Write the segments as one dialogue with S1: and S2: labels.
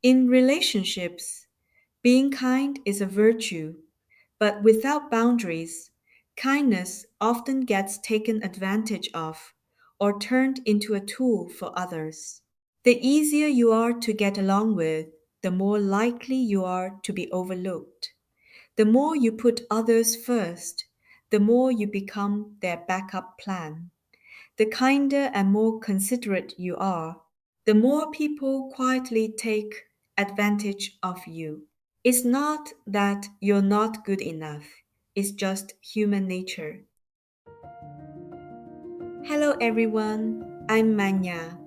S1: In relationships, being kind is a virtue, but without boundaries, kindness often gets taken advantage of or turned into a tool for others. The easier you are to get along with, the more likely you are to be overlooked. The more you put others first, the more you become their backup plan. The kinder and more considerate you are, the more people quietly take advantage of you. It's not that you're not good enough, it's just human nature. Hello everyone, I'm Manya.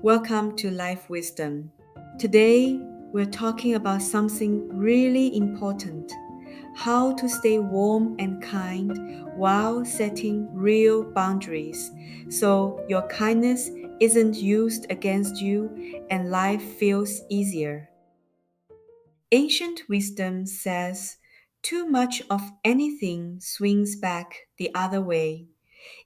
S1: Welcome to Life Wisdom. Today, we're talking about something really important: how to stay warm and kind while setting real boundaries so your kindness isn't used against you and life feels easier. Ancient wisdom says too much of anything swings back the other way.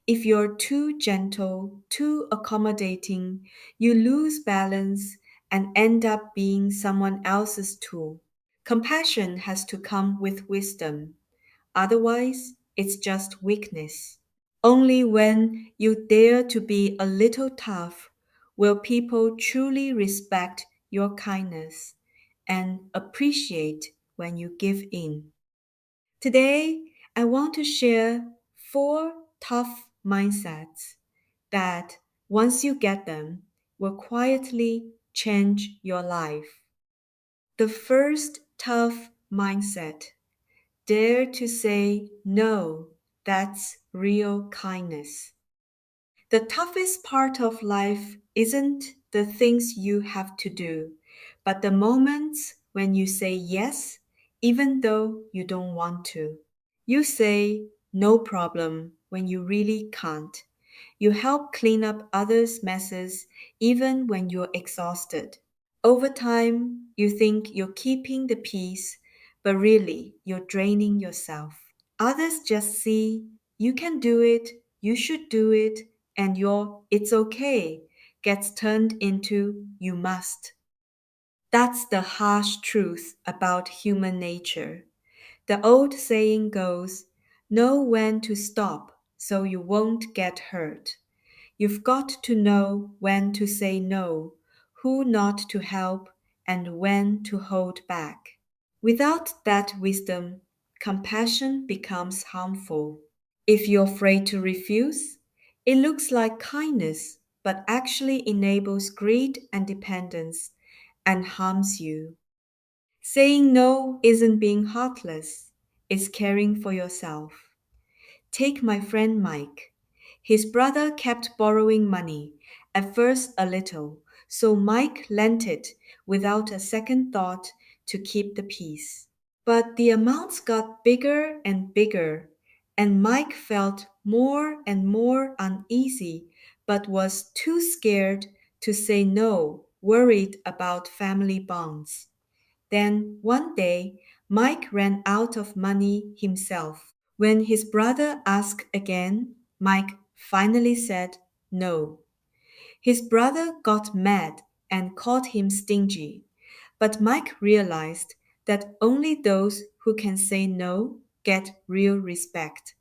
S1: If you're too gentle, too accommodating, you lose balance and end up being someone else's tool. Compassion has to come with wisdom. Otherwise, it's just weakness. Only when you dare to be a little tough will people truly respect your kindness and appreciate when you give in. Today, I want to share four tough mindsets that, once you get them, will quietly change your life. The first tough mindset: dare to say no. That's real kindness. The toughest part of life isn't the things you have to do, but the moments when you say yes, even though you don't want to. You say no problem when you really can't. You help clean up others' messes even when you're exhausted. Over time, you think you're keeping the peace, but really, you're draining yourself. Others just see you can do it, you should do it, and your it's okay gets turned into you must. That's the harsh truth about human nature. The old saying goes, know when to stop so you won't get hurt. You've got to know when to say no, who not to help, and when to hold back. Without that wisdom, compassion becomes harmful. If you're afraid to refuse, it looks like kindness, but actually enables greed and dependence and harms you. Saying no isn't being heartless, it's caring for yourself. Take my friend Mike. His brother kept borrowing money, at first a little, so Mike lent it without a second thought to keep the peace. But the amounts got bigger and bigger, and Mike felt more and more uneasy, but was too scared to say no, worried about family bonds. Then one day, Mike ran out of money himself. When his brother asked again, Mike finally said no. His brother got mad and called him stingy, but Mike realized that only those who can say no get real respect.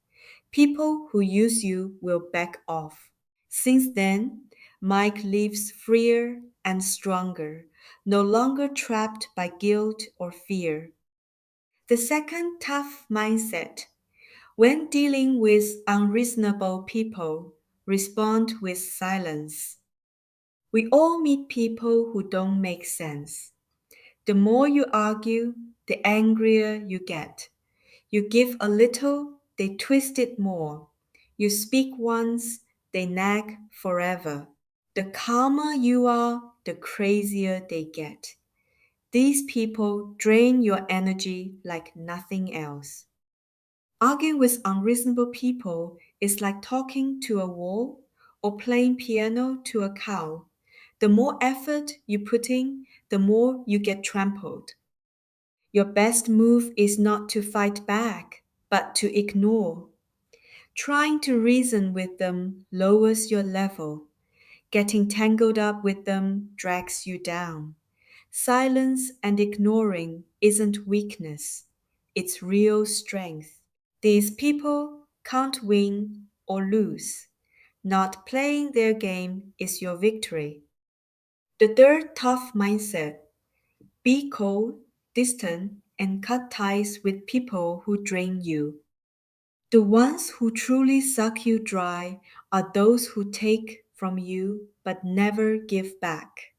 S1: People who use you will back off. Since then, Mike lives freer and stronger, no longer trapped by guilt or fear. The second tough mindset: when dealing with unreasonable people, respond with silence. We all meet people who don't make sense. The more you argue, the angrier you get. You give a little, they twist it more. You speak once, they nag forever. The calmer you are, the crazier they get. These people drain your energy like nothing else. Arguing with unreasonable people is like talking to a wall or playing piano to a cow. The more effort you put in, the more you get trampled. Your best move is not to fight back, but to ignore. Trying to reason with them lowers your level. Getting tangled up with them drags you down. Silence and ignoring isn't weakness, it's real strength. These people can't win or lose. Not playing their game is your victory. The third tough mindset: be cold, distant, and cut ties with people who drain you. The ones who truly suck you dry are those who take from you but never give back.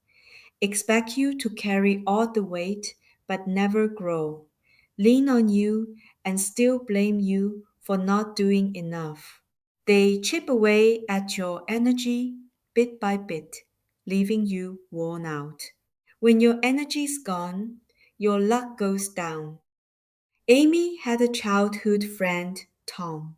S1: Expect you to carry all the weight but never grow. Lean on you and still blame you for not doing enough. They chip away at your energy bit by bit, leaving you worn out. When your energy's gone, your luck goes down. Amy had a childhood friend, Tom.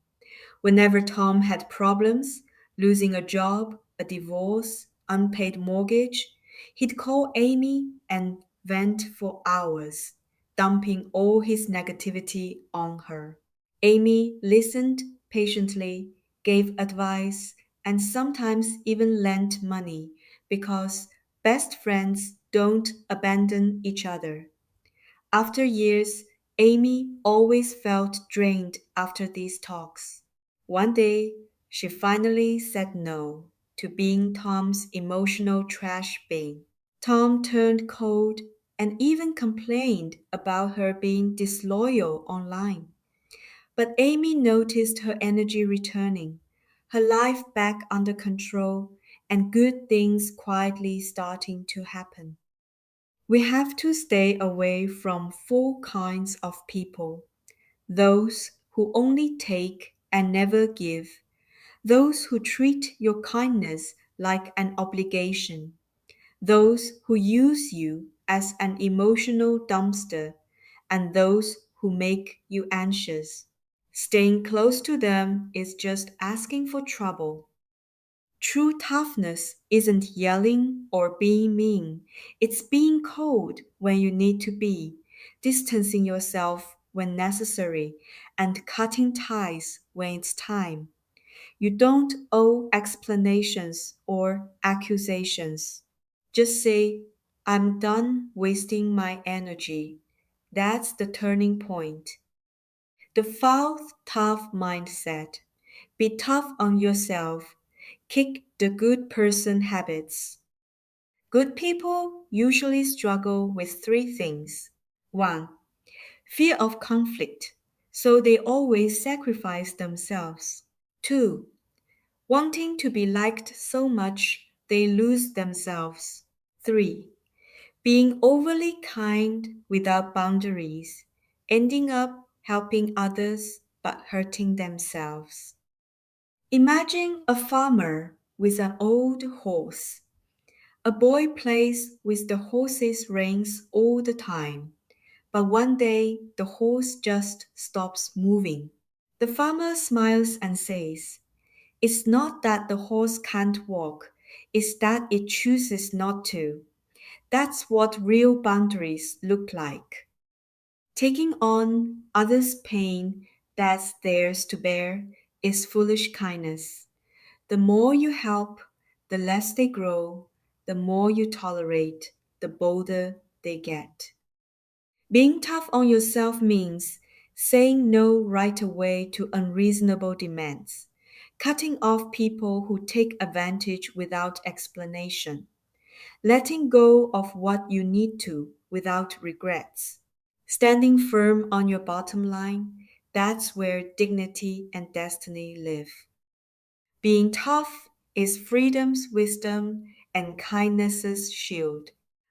S1: Whenever Tom had problems, losing a job, a divorce, unpaid mortgage, he'd call Amy and vent for hours, dumping all his negativity on her. Amy listened patiently, gave advice, and sometimes even lent money because best friends don't abandon each other. After years, Amy always felt drained after these talks. One day, she finally said no to being Tom's emotional trash bin. Tom turned cold and even complained about her being disloyal online. But Amy noticed her energy returning, her life back under control, and good things quietly starting to happen. We have to stay away from four kinds of people: those who only take and never give, those who treat your kindness like an obligation, those who use you as an emotional dumpster, and those who make you anxious. Staying close to them is just asking for trouble. True toughness isn't yelling or being mean. It's being cold when you need to be, distancing yourself when necessary, and cutting ties when it's time. You don't owe explanations or accusations. Just say, I'm done wasting my energy. That's the turning point. The fourth tough mindset: be tough on yourself. Kick the good person habits. Good people usually struggle with three things. 1. Fear of conflict, so they always sacrifice themselves. 2. Wanting to be liked so much they lose themselves. 3. Being overly kind without boundaries, ending up helping others but hurting themselves. Imagine a farmer with an old horse. A boy plays with the horse's reins all the time, but one day the horse just stops moving. The farmer smiles and says, it's not that the horse can't walk, it's that it chooses not to. That's what real boundaries look like. Taking on others' pain that's theirs to bear is foolish kindness. The more you help, the less they grow. The more you tolerate, the bolder they get. Being tough on yourself means saying no right away to unreasonable demands, cutting off people who take advantage without explanation, letting go of what you need to without regrets, standing firm on your bottom line. That's where dignity and destiny live. Being tough is freedom's wisdom and kindness's shield.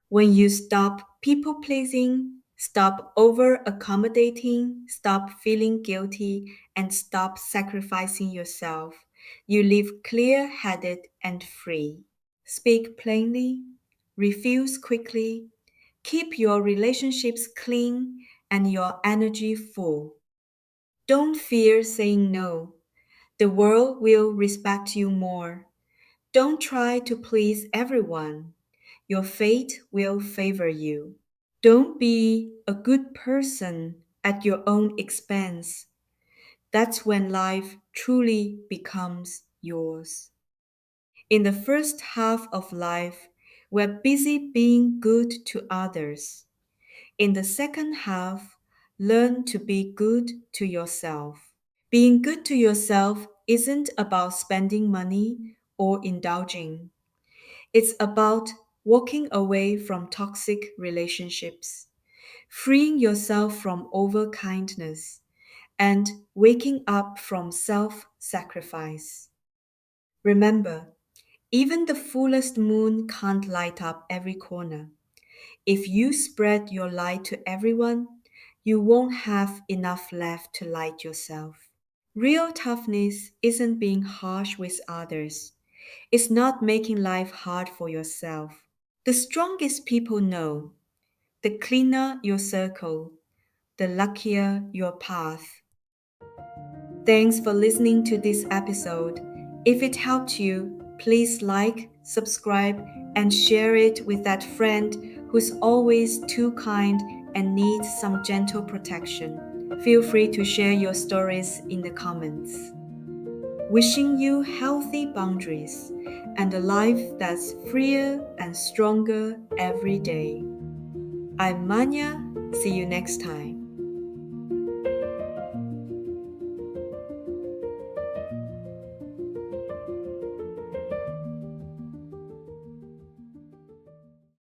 S1: When you stop people pleasing, stop over accommodating, stop feeling guilty, and stop sacrificing yourself, you live clear headed and free. Speak plainly, refuse quickly, keep your relationships clean and your energy full. Don't fear saying no. The world will respect you more. Don't try to please everyone. Your fate will favor you. Don't be a good person at your own expense. That's when life truly becomes yours. In the first half of life, We're busy being good to others. In the second half, learn to be good to yourself. Being good to yourself isn't about spending money or indulging. It's about walking away from toxic relationships, freeing yourself from overkindness, and waking up from self sacrifice. Remember, even the fullest moon can't light up every corner. If you spread your light to everyone, you won't have enough left to light yourself. Real toughness isn't being harsh with others. It's not making life hard for yourself. The strongest people know, the cleaner your circle, the luckier your path. Thanks for listening to this episode. If it helped you, please like, subscribe, and share it with that friend who's always too kind and needs some gentle protection. Feel free to share your stories in the comments. Wishing you healthy boundaries and a life that's freer and stronger every day. I'm Manya. See you next time.